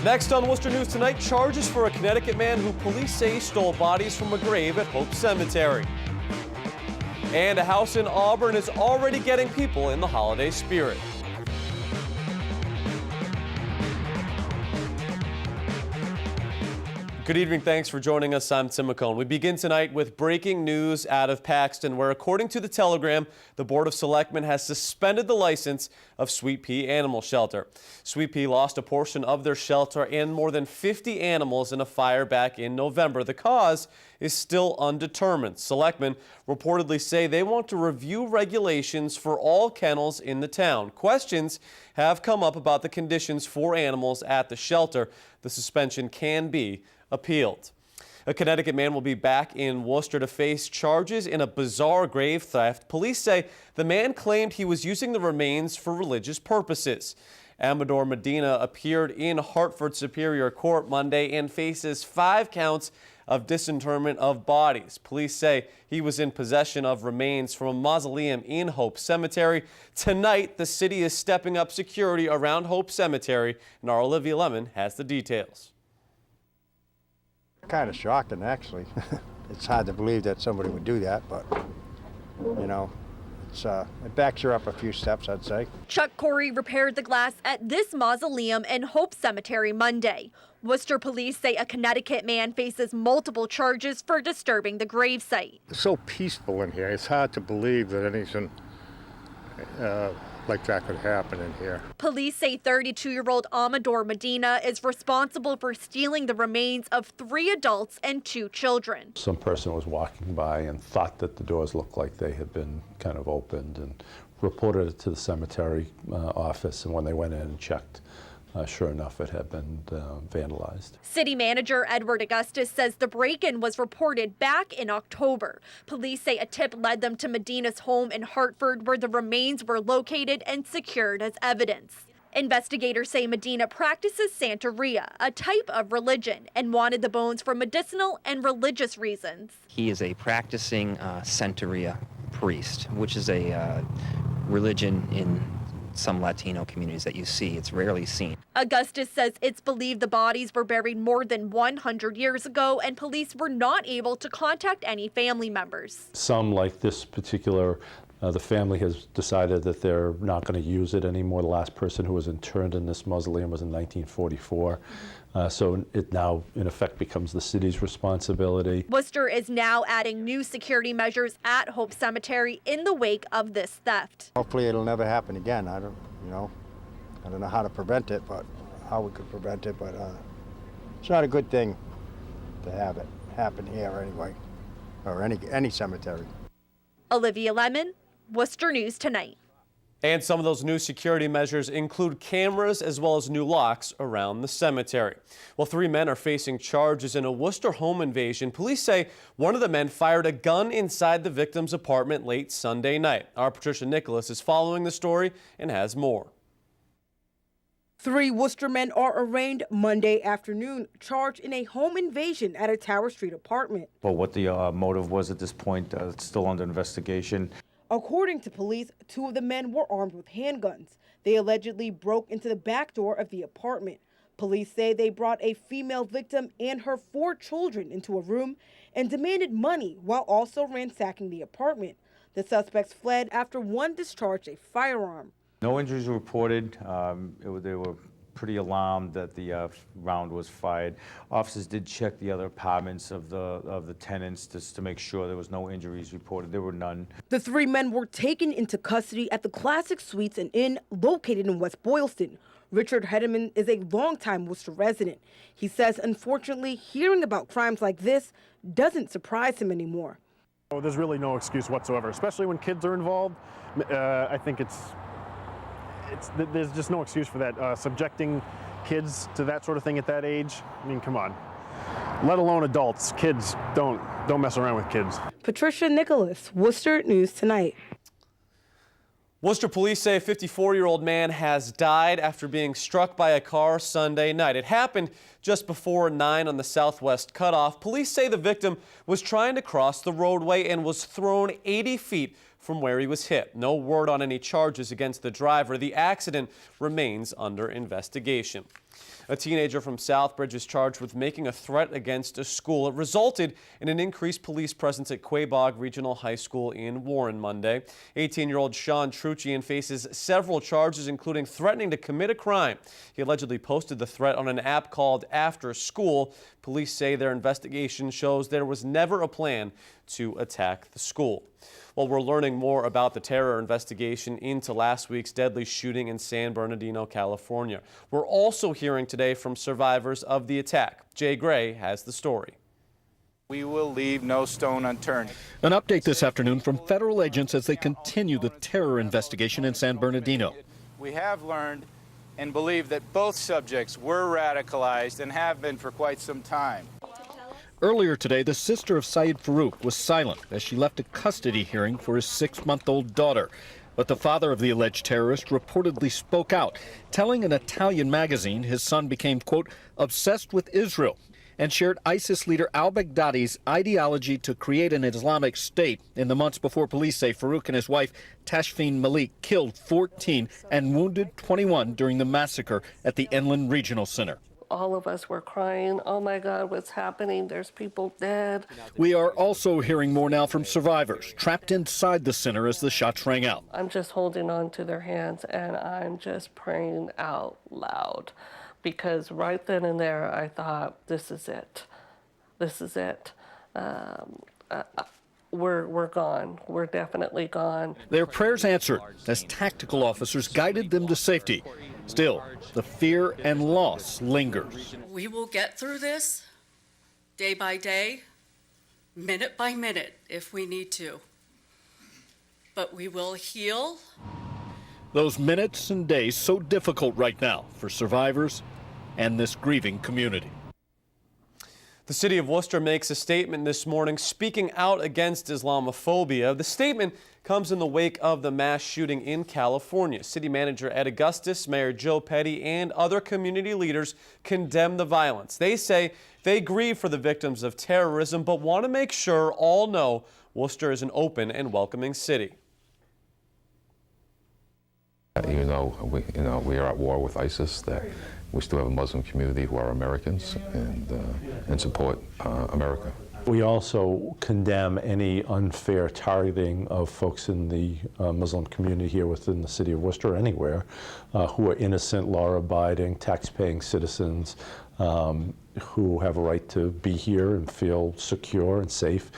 Next on Worcester News Tonight, charges for a Connecticut man who police say stole bodies from a grave at Hope Cemetery. And a house in Auburn is already getting people in the holiday spirit. Good evening. Thanks for joining us. I'm Tim McCone. We begin tonight with breaking news out of Paxton, where, according to the Telegram, the Board of Selectmen has suspended the license of Sweet Pea Animal Shelter. Sweet Pea lost a portion of their shelter and more than 50 animals in a fire back in November. The cause is still undetermined. Selectmen reportedly say they want to review regulations for all kennels in the town. Questions have come up about the conditions for animals at the shelter. The suspension can be appealed. A Connecticut man will be back in Worcester to face charges in a bizarre grave theft. Police say the man claimed he was using the remains for religious purposes. Amador Medina appeared in Hartford Superior Court Monday and faces 5 counts of disinterment of bodies. Police say he was in possession of remains from a mausoleum in Hope Cemetery. Tonight, the city is stepping up security around Hope Cemetery, and our Olivia Lemon has the details. Kind of shocking, actually. It's hard to believe that somebody would do that, but, you know, it backs her up a few steps, I'd say. Chuck Corey repaired the glass at this mausoleum in Hope Cemetery Monday. Worcester police say a Connecticut man faces multiple charges for disturbing the gravesite. It's so peaceful in here. It's hard to believe that anything like that could happen in here. Police say 32-year-old Amador Medina is responsible for stealing the remains of 3 adults and 2 children. Some person was walking by and thought that the doors looked like they had been kind of opened and reported it to the cemetery office, and when they went in and checked, sure enough, it had been vandalized. City Manager Edward Augustus says the break-in was reported back in October. Police say a tip led them to Medina's home in Hartford, where the remains were located and secured as evidence. Investigators say Medina practices Santeria, a type of religion, and wanted the bones for medicinal and religious reasons. He is a practicing Santeria priest, which is a religion in some Latino communities that you see. It's rarely seen. Augustus says it's believed the bodies were buried more than 100 years ago, and police were not able to contact any family members. Some, like this particular, the family has decided that they're not going to use it anymore. The last person who was interned in this mausoleum was in 1944. So it now, in effect, becomes the city's responsibility. Worcester is now adding new security measures at Hope Cemetery in the wake of this theft. Hopefully it'll never happen again. I don't know how to prevent it, but how we could prevent it, but it's not a good thing to have it happen here anyway, or any cemetery. Olivia Lemon, Worcester News Tonight. And some of those new security measures include cameras as well as new locks around the cemetery. Well, 3 men are facing charges in a Worcester home invasion. Police say one of the men fired a gun inside the victim's apartment late Sunday night. Our Patricia Nicholas is following the story and has more. 3 Worcester men are arraigned Monday afternoon, charged in a home invasion at a Tower Street apartment. Well, what the motive was at this point, it's still under investigation. According to police, 2 of the men were armed with handguns. They allegedly broke into the back door of the apartment. Police say they brought a female victim and her 4 children into a room and demanded money while also ransacking the apartment. The suspects fled after one discharged a firearm. No injuries were reported. They were pretty alarmed that the round was fired. Officers did check the other apartments of the tenants just to make sure there was no injuries reported. There were none. The 3 men were taken into custody at the Classic Suites and Inn located in West Boylston. Richard Hedeman is a longtime Worcester resident. He says, unfortunately, hearing about crimes like this doesn't surprise him anymore. Oh, there's really no excuse whatsoever, especially when kids are involved. I think there's just no excuse for that. Subjecting kids to that sort of thing at that age, I mean, come on. Let alone adults. Kids, don't mess around with kids. Patricia Nicholas, Worcester News Tonight. Worcester police say a 54-year-old man has died after being struck by a car Sunday night. It happened just before 9 on the southwest cutoff. Police say the victim was trying to cross the roadway and was thrown 80 feet from where he was hit. No word on any charges against the driver. The accident remains under investigation. A teenager from Southbridge is charged with making a threat against a school. It resulted in an increased police presence at Quabog Regional High School in Warren Monday. 18-year-old Sean Truchian faces several charges, including threatening to commit a crime. He allegedly posted the threat on an app called After School. Police say their investigation shows there was never a plan to attack the school. Well, we're learning more about the terror investigation into last week's deadly shooting in San Bernardino, California. We're also hearing today from survivors of the attack. Jay Gray has the story. We will leave no stone unturned. An update this afternoon from federal agents as they continue the terror investigation in San Bernardino. We have learned and believe that both subjects were radicalized and have been for quite some time. Earlier today, the sister of Saeed Farouk was silent as she left a custody hearing for his 6-month-old daughter. But the father of the alleged terrorist reportedly spoke out, telling an Italian magazine his son became, quote, obsessed with Israel, and shared ISIS leader al-Baghdadi's ideology to create an Islamic state in the months before police say Farouk and his wife, Tashfeen Malik, killed 14 and wounded 21 during the massacre at the Enland Regional Center. All of us were crying, oh my God, what's happening? There's people dead. We are also hearing more now from survivors trapped inside the center as the shots rang out. I'm just holding on to their hands and I'm just praying out loud because right then and there I thought, this is it. This is it. We're gone. We're definitely gone. Their prayers answered as tactical officers guided them to safety. Still, the fear and loss lingers. We will get through this day by day, minute by minute if we need to. But we will heal. Those minutes and days so difficult right now for survivors and this grieving community. The city of Worcester makes a statement this morning speaking out against Islamophobia. The statement comes in the wake of the mass shooting in California. City Manager Ed Augustus, Mayor Joe Petty, and other community leaders condemn the violence. They say they grieve for the victims of terrorism, but want to make sure all know Worcester is an open and welcoming city. Even though we are at war with ISIS, that we still have a Muslim community who are Americans and support America. We also condemn any unfair targeting of folks in the Muslim community here within the city of Worcester or anywhere who are innocent, law-abiding, tax-paying citizens who have a right to be here and feel secure and safe.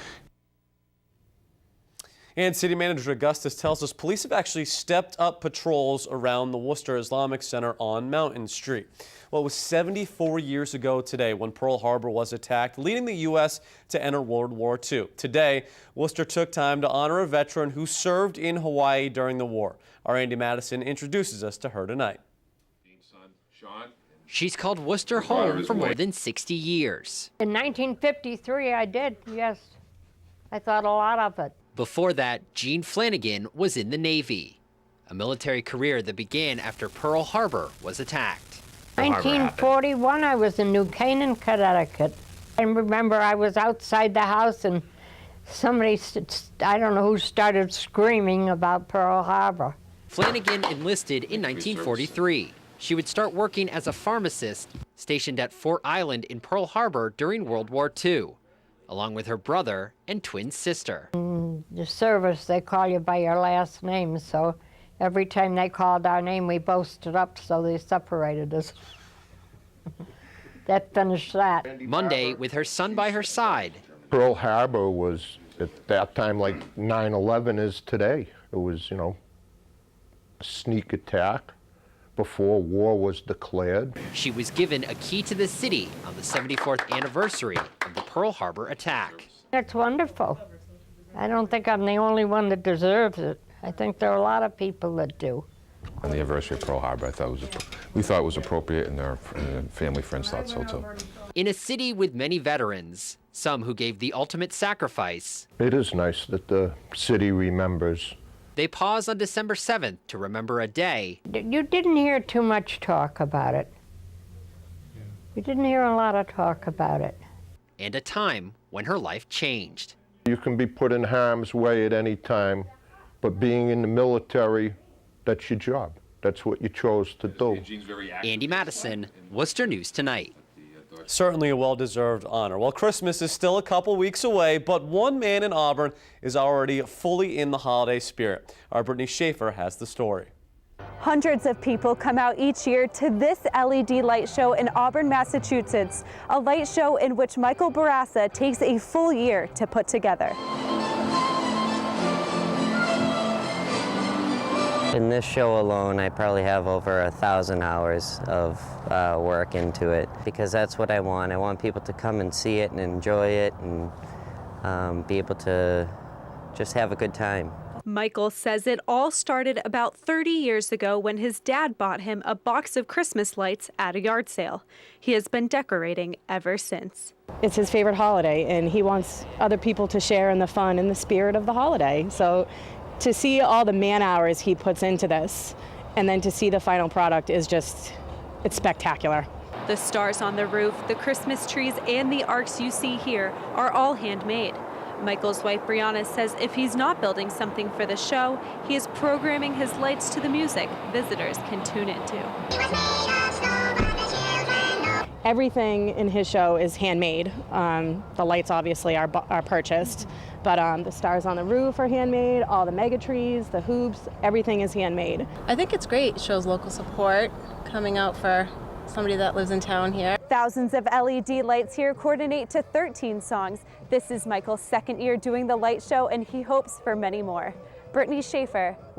And City Manager Augustus tells us police have actually stepped up patrols around the Worcester Islamic Center on Mountain Street. Well, it was 74 years ago today when Pearl Harbor was attacked, leading the U.S. to enter World War II. Today, Worcester took time to honor a veteran who served in Hawaii during the war. Our Andy Madison introduces us to her tonight. She's called Worcester home for more than 60 years. In 1953, I did, yes. I thought a lot of it. Before that, Jean Flanagan was in the Navy, a military career that began after Pearl Harbor was attacked. 1941, I was in New Canaan, Connecticut. I remember I was outside the house and somebody, I don't know who, started screaming about Pearl Harbor. Flanagan enlisted in 1943. She would start working as a pharmacist stationed at Fort Island in Pearl Harbor during World War II, along with her brother and twin sister. In the service, they call you by your last name, so every time they called our name, we both stood up, so they separated us. That finished that. Monday, with her son by her side. Pearl Harbor was, at that time, like 9/11 is today. It was, a sneak attack before war was declared. She was given a key to the city on the 74th anniversary of the Pearl Harbor attack. It's wonderful. I don't think I'm the only one that deserves it. I think there are a lot of people that do. On the anniversary of Pearl Harbor, we thought it was appropriate, and our family friends thought so too. In a city with many veterans, some who gave the ultimate sacrifice, It is nice that the city remembers. they pause on December 7th to remember a day. You didn't hear too much talk about it. You didn't hear a lot of talk about it. And a time when her life changed. You can be put in harm's way at any time, But being in the military, that's your job. That's what you chose to do. Andy Madison, Worcester News Tonight. Certainly a well-deserved honor. Well, Christmas is still a couple weeks away, but one man in Auburn is already fully in the holiday spirit. Our Brittany Schaefer has the story. Hundreds of people come out each year to this LED light show in Auburn, Massachusetts, a light show in which Michael Barassa takes a full year to put together. In this show alone, I probably have over 1,000 hours of work into it, because that's what I want. I want people to come and see it and enjoy it and be able to just have a good time. Michael says it all started about 30 years ago when his dad bought him a box of Christmas lights at a yard sale. He has been decorating ever since. It's his favorite holiday, and he wants other people to share in the fun and the spirit of the holiday. So to see all the man hours he puts into this, and then to see the final product is just, it's spectacular. The stars on the roof, the Christmas trees, and the arcs you see here are all handmade. Michael's wife Brianna says if he's not building something for the show, he is programming his lights to the music visitors can tune into. Everything in his show is handmade. The lights obviously are purchased, but the stars on the roof are handmade, all the mega trees, the hoops, everything is handmade. I think it's great. It shows local support coming out for somebody that lives in town here. Thousands of LED lights here coordinate to 13 songs. This is Michael's second year doing the light show, and he hopes for many more. Brittany Schaefer with